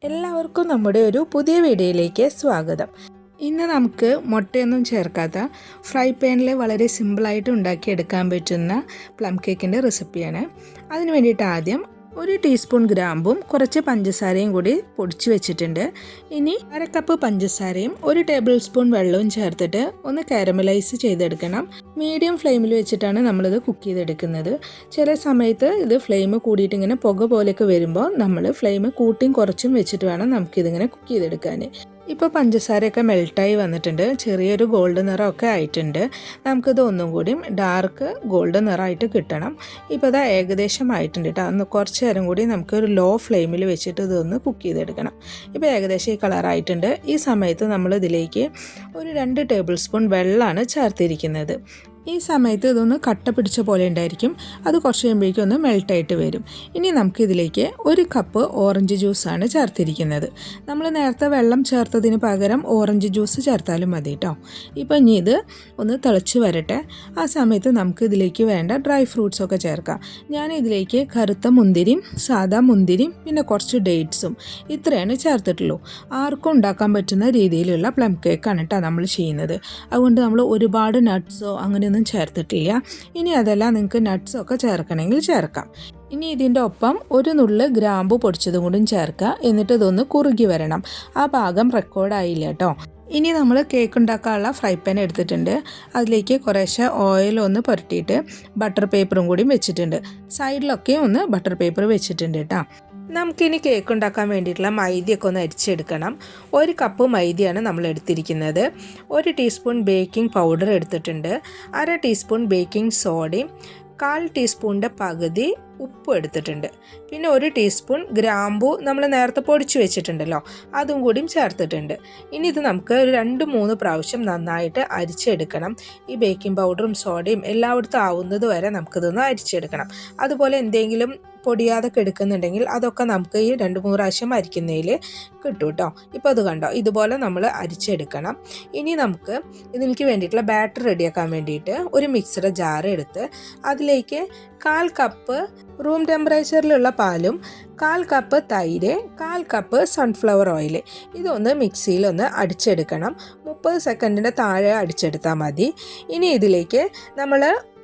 എല്ലാവർക്കും നമ്മുടെ ഒരു പുതിയ വീഡിയോയിലേക്ക് സ്വാഗതം. ഇന്ന് നമുക്ക് മുട്ടയൊന്നും ചേർക്കാത്ത ഫ്രൈ പാനിൽ വളരെ സിമ്പിളായിട്ട് ഉണ്ടാക്കിയെടുക്കാൻ പറ്റുന്ന പ്ലം കേക്കിൻ്റെ റെസിപ്പിയാണ്. അതിന് വേണ്ടിയിട്ട് ആദ്യം 1 ടീസ്പൂൺ ഗ്രാമ്പും കുറച്ച് പഞ്ചസാരയും കൂടി പൊടിച്ച് വെച്ചിട്ടുണ്ട്. ഇനി 1/2 കപ്പ് പഞ്ചസാരയും 1 ടേബിൾ സ്പൂൺ വെള്ളവും ചേർത്തിട്ട് ഒന്ന് കാരമലൈസ് ചെയ്തെടുക്കണം. മീഡിയം ഫ്ലെയിമിൽ വെച്ചിട്ടാണ് നമ്മളിത് കുക്ക് ചെയ്തെടുക്കുന്നത്. ചില സമയത്ത് ഇത് ഫ്ലെയിം കൂടിയിട്ട് ഇങ്ങനെ പുക പോലെയൊക്കെ വരുമ്പോൾ നമ്മൾ ഫ്ലെയിം കൂട്ടിയും കുറച്ചും വെച്ചിട്ട് വേണം നമുക്കിതിങ്ങനെ കുക്ക് ചെയ്തെടുക്കാൻ. ഇപ്പോൾ പഞ്ചസാരയൊക്കെ മെൽട്ടായി വന്നിട്ടുണ്ട്, ചെറിയൊരു ഗോൾഡ് നിറമൊക്കെ ആയിട്ടുണ്ട്. നമുക്കിത് ഒന്നും കൂടി ഡാർക്ക് ഗോൾഡ് നിറമായിട്ട് കിട്ടണം. ഇപ്പോൾ ഇത് ഏകദേശം ആയിട്ടുണ്ട് കേട്ടോ. അന്ന് കുറച്ച് നേരം കൂടി നമുക്കൊരു ലോ ഫ്ലെയിമിൽ വെച്ചിട്ട് ഇതൊന്ന് കുക്ക് ചെയ്തെടുക്കണം. ഇപ്പോൾ ഏകദേശം ഈ കളറായിട്ടുണ്ട്. ഈ സമയത്ത് നമ്മൾ ഇതിലേക്ക് ഒരു 2 ടേബിൾ സ്പൂൺ വെള്ളമാണ് ചേർത്തിരിക്കുന്നത്. ഈ സമയത്ത് ഇതൊന്ന് കട്ട പിടിച്ച പോലെ ഉണ്ടായിരിക്കും. അത് കുറച്ച് കഴിയുമ്പോഴേക്കും ഒന്ന് മെൽട്ടായിട്ട് വരും. ഇനി നമുക്കിതിലേക്ക് 1 കപ്പ് ഓറഞ്ച് ജ്യൂസാണ് ചേർത്തിരിക്കുന്നത്. നമ്മൾ നേരത്തെ വെള്ളം ചേർത്തതിന് പകരം ഓറഞ്ച് ജ്യൂസ് ചേർത്താലും മതി കേട്ടോ. ഇപ്പോൾ ഇനി ഇത് ഒന്ന് തിളച്ച് വരട്ടെ. ആ സമയത്ത് നമുക്ക് ഇതിലേക്ക് വേണ്ട ഡ്രൈ ഫ്രൂട്ട്സൊക്കെ ചേർക്കാം. ഞാൻ ഇതിലേക്ക് കറുത്ത മുന്തിരിയും സാദാ മുന്തിരിയും പിന്നെ കുറച്ച് ഡേറ്റ്സും ഇത്രയാണ് ചേർത്തിട്ടുള്ളൂ. ആർക്കും ഉണ്ടാക്കാൻ പറ്റുന്ന രീതിയിലുള്ള പ്ലം കേക്കാണ് കേട്ടോ നമ്മൾ ചെയ്യുന്നത്. അതുകൊണ്ട് നമ്മൾ ഒരുപാട് നട്ട്സോ അങ്ങനെ ചേർത്തിട്ടില്ല. ഇനി അതെല്ലാം നിങ്ങൾക്ക് നട്ട്സൊക്കെ ചേർക്കണമെങ്കിൽ ചേർക്കാം. ഇനി ഇതിൻ്റെ ഒപ്പം 1 നുള്ള് ഗ്രാമ്പു പൊടിച്ചതും കൂടി ചേർക്കുക. എന്നിട്ട് ഇതൊന്ന് കുറുകി വരണം. ആ ഭാഗം റെക്കോർഡായില്ല കേട്ടോ. ഇനി നമ്മൾ കേക്ക് ഉണ്ടാക്കാനുള്ള ഫ്രൈ പാൻ എടുത്തിട്ടുണ്ട്. അതിലേക്ക് കുറേശ്ശെ ഓയിലൊന്ന് പുരട്ടിയിട്ട് ബട്ടർ പേപ്പറും കൂടി വെച്ചിട്ടുണ്ട്. സൈഡിലൊക്കെ ഒന്ന് ബട്ടർ പേപ്പർ വെച്ചിട്ടുണ്ട് കേട്ടോ. നമുക്കിനി കേക്ക് ഉണ്ടാക്കാൻ വേണ്ടിയിട്ടുള്ള മൈദയൊക്കെ ഒന്ന് അരിച്ചെടുക്കണം. 1 കപ്പ് മൈദയാണ് നമ്മൾ എടുത്തിരിക്കുന്നത്. 1 ടീസ്പൂൺ ബേക്കിംഗ് പൗഡർ എടുത്തിട്ടുണ്ട്. 1/2 ടീസ്പൂൺ ബേക്കിംഗ് സോഡയും 1/4 ടീസ്പൂണിൻ്റെ പകുതി ഉപ്പ് എടുത്തിട്ടുണ്ട്. പിന്നെ 1 ടീസ്പൂൺ ഗ്രാമ്പു നമ്മൾ നേരത്തെ പൊടിച്ച് വെച്ചിട്ടുണ്ടല്ലോ, അതും കൂടിയും ചേർത്തിട്ടുണ്ട്. ഇനി ഇത് നമുക്ക് ഒരു 2-3 പ്രാവശ്യം നന്നായിട്ട് അരിച്ചെടുക്കണം. ഈ ബേക്കിംഗ് പൗഡറും സോഡയും എല്ലായിടത്തും ആവുന്നത് വരെ നമുക്കിതൊന്ന് അരിച്ചെടുക്കണം. അതുപോലെ എന്തെങ്കിലും പൊടിയാതൊക്കെ എടുക്കുന്നുണ്ടെങ്കിൽ അതൊക്കെ നമുക്ക് ഈ 2-3 പ്രാവശ്യം അരിക്കുന്നതിൽ കിട്ടും കേട്ടോ. ഇപ്പോൾ അത് കണ്ടോ, ഇതുപോലെ നമ്മൾ അരിച്ചെടുക്കണം. ഇനി നമുക്ക് ഇതിലേക്ക് വേണ്ടിയിട്ടുള്ള ബാറ്റർ റെഡിയാക്കാൻ വേണ്ടിയിട്ട് ഒരു മിക്സിയുടെ ജാർ എടുത്ത് അതിലേക്ക് 1/4 കപ്പ് റൂം ടെമ്പറേച്ചറിലുള്ള പാലും 1/4 കപ്പ് തൈര് 1/4 കപ്പ് സൺഫ്ലവർ ഓയിൽ ഇതൊന്ന് മിക്സിയിലൊന്ന് അടിച്ചെടുക്കണം. 30 സെക്കൻഡിൻ്റെ താഴെ അടിച്ചെടുത്താൽ മതി. ഇനി ഇതിലേക്ക് നമ്മൾ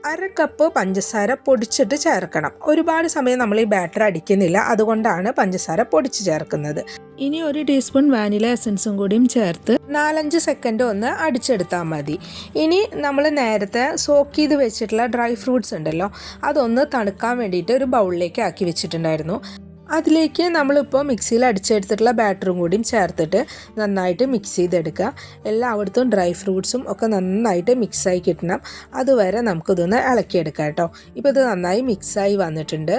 1/2 കപ്പ് പഞ്ചസാര പൊടിച്ചിട്ട് ചേർക്കണം. ഒരുപാട് സമയം നമ്മൾ ഈ ബാറ്റർ അടിക്കുന്നില്ല, അതുകൊണ്ടാണ് പഞ്ചസാര പൊടിച്ച് ചേർക്കുന്നത്. ഇനി 1 ടീസ്പൂൺ വാനില എസൻസും കൂടിയും ചേർത്ത് 4-5 സെക്കൻഡ് ഒന്ന് അടിച്ചെടുത്താൽ മതി. ഇനി നമ്മൾ നേരത്തെ സോക്ക് ചെയ്ത് വെച്ചിട്ടുള്ള ഡ്രൈ ഫ്രൂട്ട്സ് ഉണ്ടല്ലോ, അതൊന്ന് തണുക്കാൻ വേണ്ടിയിട്ട് ഒരു ബൗളിലേക്ക് ആക്കി വെച്ചിട്ടുണ്ടായിരുന്നു. അതിലേക്ക് നമ്മളിപ്പോൾ മിക്സിയിൽ അടിച്ചെടുത്തിട്ടുള്ള ബാറ്ററും കൂടിയും ചേർത്തിട്ട് നന്നായിട്ട് മിക്സ് ചെയ്തെടുക്കുക. എല്ലായിടത്തും ഡ്രൈ ഫ്രൂട്ട്സും ഒക്കെ നന്നായിട്ട് മിക്സായി കിട്ടണം. അതുവരെ നമുക്കിതൊന്ന് ഇളക്കിയെടുക്കാം കേട്ടോ. ഇപ്പോൾ ഇത് നന്നായി മിക്സായി വന്നിട്ടുണ്ട്.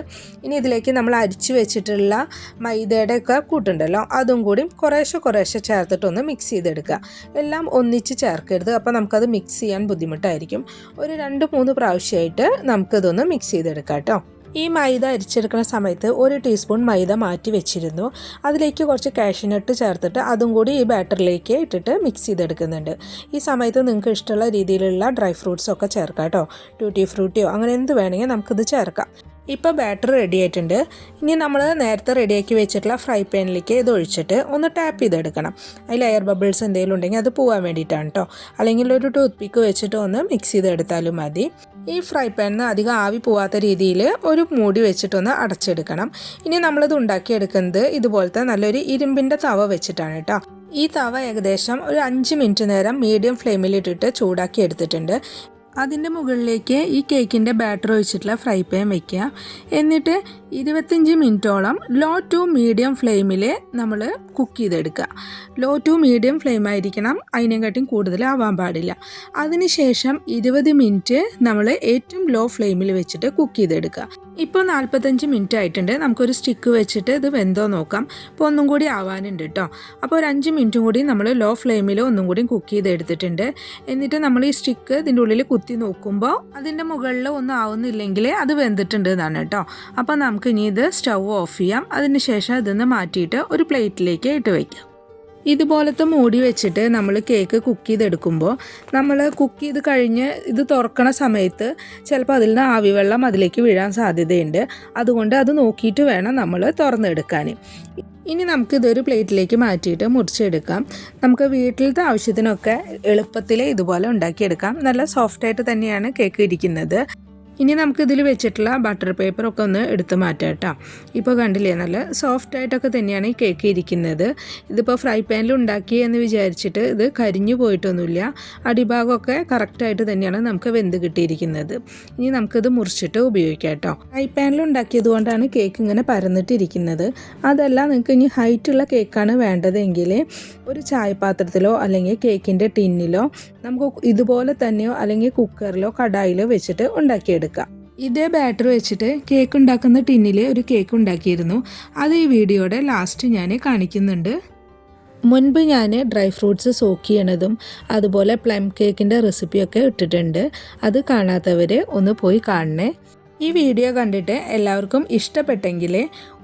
ഇനി ഇതിലേക്ക് നമ്മൾ അരിച്ച് വെച്ചിട്ടുള്ള മൈദയുടെ ഒക്കെ കൂട്ടുണ്ടല്ലോ, അതും കൂടിയും കുറേശ്ശെ ചേർത്തിട്ടൊന്ന് മിക്സ് ചെയ്തെടുക്കുക. എല്ലാം ഒന്നിച്ച് ചേർക്കരുത്, അപ്പോൾ നമുക്കത് മിക്സ് ചെയ്യാൻ ബുദ്ധിമുട്ടായിരിക്കും. ഒരു 2-3 പ്രാവശ്യമായിട്ട് നമുക്കിതൊന്ന് മിക്സ് ചെയ്തെടുക്കാം കേട്ടോ. ഈ മൈദ അരിച്ചെടുക്കുന്ന സമയത്ത് 1 ടീസ്പൂൺ മൈദ മാറ്റി വെച്ചിരുന്നു. അതിലേക്ക് കുറച്ച് കാഷ്യൂനട്ട് ചേർത്തിട്ട് അതും കൂടി ഈ ബാറ്ററിലേക്ക് ഇട്ടിട്ട് മിക്സ് ചെയ്തെടുക്കുന്നുണ്ട്. ഈ സമയത്ത് നിങ്ങൾക്ക് ഇഷ്ടമുള്ള രീതിയിലുള്ള ഡ്രൈ ഫ്രൂട്ട്സൊക്കെ ചേർക്കാം കേട്ടോ. ട്യൂട്ടി ഫ്രൂട്ടിയോ അങ്ങനെ എന്ത് വേണമെങ്കിൽ നമുക്കിത് ചേർക്കാം. ഇപ്പോൾ ബാറ്റർ റെഡി ആയിട്ടുണ്ട്. ഇനി നമ്മൾ നേരത്തെ റെഡിയാക്കി വെച്ചിട്ടുള്ള ഫ്രൈ പാനിലേക്ക് ഇത് ഒഴിച്ചിട്ട് ഒന്ന് ടാപ്പ് ചെയ്തെടുക്കണം. അതിൽ എയർ ബബിൾസ് എന്തെങ്കിലും ഉണ്ടെങ്കിൽ അത് പോകാൻ വേണ്ടിയിട്ടാണ് കേട്ടോ. അല്ലെങ്കിൽ ഒരു ടൂത്ത് പിക്ക് വെച്ചിട്ട് ഒന്ന് മിക്സ് ചെയ്തെടുത്താലും മതി. ഈ ഫ്രൈ പാനിന് അധികം ആവി പോവാത്ത രീതിയിൽ ഒരു മൂടി വെച്ചിട്ടൊന്ന് അടച്ചെടുക്കണം. ഇനി നമ്മളിത് ഉണ്ടാക്കിയെടുക്കുന്നത് ഇതുപോലത്തെ നല്ലൊരു ഇരുമ്പിൻ്റെ തവ വെച്ചിട്ടാണ് കേട്ടോ. ഈ തവ ഏകദേശം ഒരു 5 മിനിറ്റ് നേരം മീഡിയം ഫ്ലെയിമിലിട്ടിട്ട് ചൂടാക്കി എടുത്തിട്ടുണ്ട്. അതിൻ്റെ മുകളിലേക്ക് ഈ കേക്കിൻ്റെ ബാറ്റർ ഒഴിച്ചിട്ടുള്ള ഫ്രൈ പാൻ വയ്ക്കുക. എന്നിട്ട് 25 മിനിറ്റോളം ലോ ടു മീഡിയം ഫ്ലെയിമിൽ നമ്മൾ കുക്ക് ചെയ്തെടുക്കുക. ലോ ടു മീഡിയം ഫ്ലെയിം ആയിരിക്കണം, അതിനെക്കാട്ടിയും കൂടുതലാവാൻ പാടില്ല. അതിനുശേഷം 20 മിനിറ്റ് നമ്മൾ ഏറ്റവും ലോ ഫ്ലെയിമിൽ വെച്ചിട്ട് കുക്ക് ചെയ്തെടുക്കുക. ഇപ്പോൾ 45 മിനിറ്റ് ആയിട്ടുണ്ട്. നമുക്കൊരു സ്റ്റിക്ക് വെച്ചിട്ട് ഇത് വെന്തോ നോക്കാം. ഇപ്പോൾ ഒന്നും കൂടി ആവാനുണ്ട് കേട്ടോ. അപ്പോൾ ഒരു 5 മിനിറ്റും കൂടി നമ്മൾ ലോ ഫ്ലെയിമിൽ ഒന്നും കൂടി കുക്ക് ചെയ്തെടുത്തിട്ടുണ്ട്. എന്നിട്ട് നമ്മൾ ഈ സ്റ്റിക്ക് ഇതിൻ്റെ ഉള്ളിൽ കുത്തി നോക്കുമ്പോൾ അതിൻ്റെ മുകളിൽ ഒന്നും ആവുന്നില്ലെങ്കിൽ അത് വെന്തിട്ടുണ്ട് എന്നാണ് കേട്ടോ. അപ്പോൾ നമുക്ക് ഇനി ഇത് സ്റ്റൗ ഓഫ് ചെയ്യാം. അതിന് ശേഷം ഇതൊന്ന് മാറ്റിയിട്ട് ഒരു പ്ലേറ്റിലേക്ക് ഇട്ട് വയ്ക്കാം. ഇതുപോലത്തെ മൂടി വെച്ചിട്ട് നമ്മൾ കേക്ക് കുക്ക് ചെയ്തെടുക്കുമ്പോൾ നമ്മൾ കുക്ക് ചെയ്ത് കഴിഞ്ഞ് ഇത് തുറക്കണ സമയത്ത് ചിലപ്പോൾ അതിൽ നിന്ന് ആവിവെള്ളം അതിലേക്ക് വീഴാൻ സാധ്യതയുണ്ട്. അതുകൊണ്ട് അത് നോക്കിയിട്ട് വേണം നമ്മൾ തുറന്നെടുക്കാൻ. ഇനി നമുക്കിതൊരു പ്ലേറ്റിലേക്ക് മാറ്റിയിട്ട് മുറിച്ചെടുക്കാം. നമുക്ക് വീട്ടിലത്തെ ആവശ്യത്തിനൊക്കെ എളുപ്പത്തിൽ ഇതുപോലെ ഉണ്ടാക്കിയെടുക്കാം. നല്ല സോഫ്റ്റായിട്ട് തന്നെയാണ് കേക്ക് ഇരിക്കുന്നത്. ഇനി നമുക്കിതിൽ വെച്ചിട്ടുള്ള ബട്ടർ പേപ്പറൊക്കെ ഒന്ന് എടുത്ത് മാറ്റാം കേട്ടോ. ഇപ്പോൾ കണ്ടില്ലേ, നല്ല സോഫ്റ്റായിട്ടൊക്കെ തന്നെയാണ് ഈ കേക്ക് ഇരിക്കുന്നത്. ഇതിപ്പോൾ ഫ്രൈ പാനിൽ ഉണ്ടാക്കി എന്ന് വിചാരിച്ചിട്ട് ഇത് കരിഞ്ഞു പോയിട്ടൊന്നുമില്ല. അടിഭാഗമൊക്കെ കറക്റ്റായിട്ട് തന്നെയാണ് നമുക്ക് വെന്ത് കിട്ടിയിരിക്കുന്നത്. ഇനി നമുക്കിത് മുറിച്ചിട്ട് ഉപയോഗിക്കാം കേട്ടോ. ഫ്രൈ പാനിൽ ഉണ്ടാക്കിയത് കൊണ്ടാണ് കേക്ക് ഇങ്ങനെ പരന്നിട്ടിരിക്കുന്നത്. അതല്ല, നിങ്ങൾക്ക് ഇനി ഹൈറ്റുള്ള കേക്കാണ് വേണ്ടതെങ്കിൽ ഒരു ചായപാത്രത്തിലോ അല്ലെങ്കിൽ കേക്കിൻ്റെ ടിന്നിലോ നമുക്ക് ഇതുപോലെ തന്നെയോ അല്ലെങ്കിൽ കുക്കറിലോ കടായിലോ വെച്ചിട്ട് ഉണ്ടാക്കിയെടുക്കാം. ഇതേ ബാറ്റർ വെച്ചിട്ട് കേക്ക് ഉണ്ടാക്കുന്ന ടിന്നിൽ ഒരു കേക്ക് ഉണ്ടാക്കിയിരുന്നു. അത് ഈ വീഡിയോയുടെ ലാസ്റ്റ് ഞാൻ കാണിക്കുന്നുണ്ട്. മുൻപ് ഞാൻ ഡ്രൈ ഫ്രൂട്ട്സ് സോക്ക് ചെയ്യണതും അതുപോലെ പ്ലം കേക്കിൻ്റെ റെസിപ്പിയൊക്കെ ഇട്ടിട്ടുണ്ട്. അത് കാണാത്തവർ ഒന്ന് പോയി കാണണേ. ഈ വീഡിയോ കണ്ടിട്ട് എല്ലാവർക്കും ഇഷ്ടപ്പെട്ടെങ്കിൽ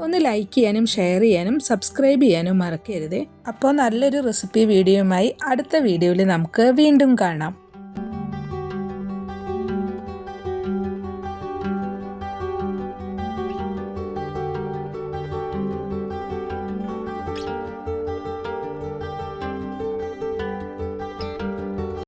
ഒന്ന് ലൈക്ക് ചെയ്യാനും ഷെയർ ചെയ്യാനും സബ്സ്ക്രൈബ് ചെയ്യാനും മറക്കരുത്. അപ്പോൾ നല്ലൊരു റെസിപ്പി വീഡിയോയുമായി അടുത്ത വീഡിയോയിൽ നമുക്ക് വീണ്ടും കാണാം.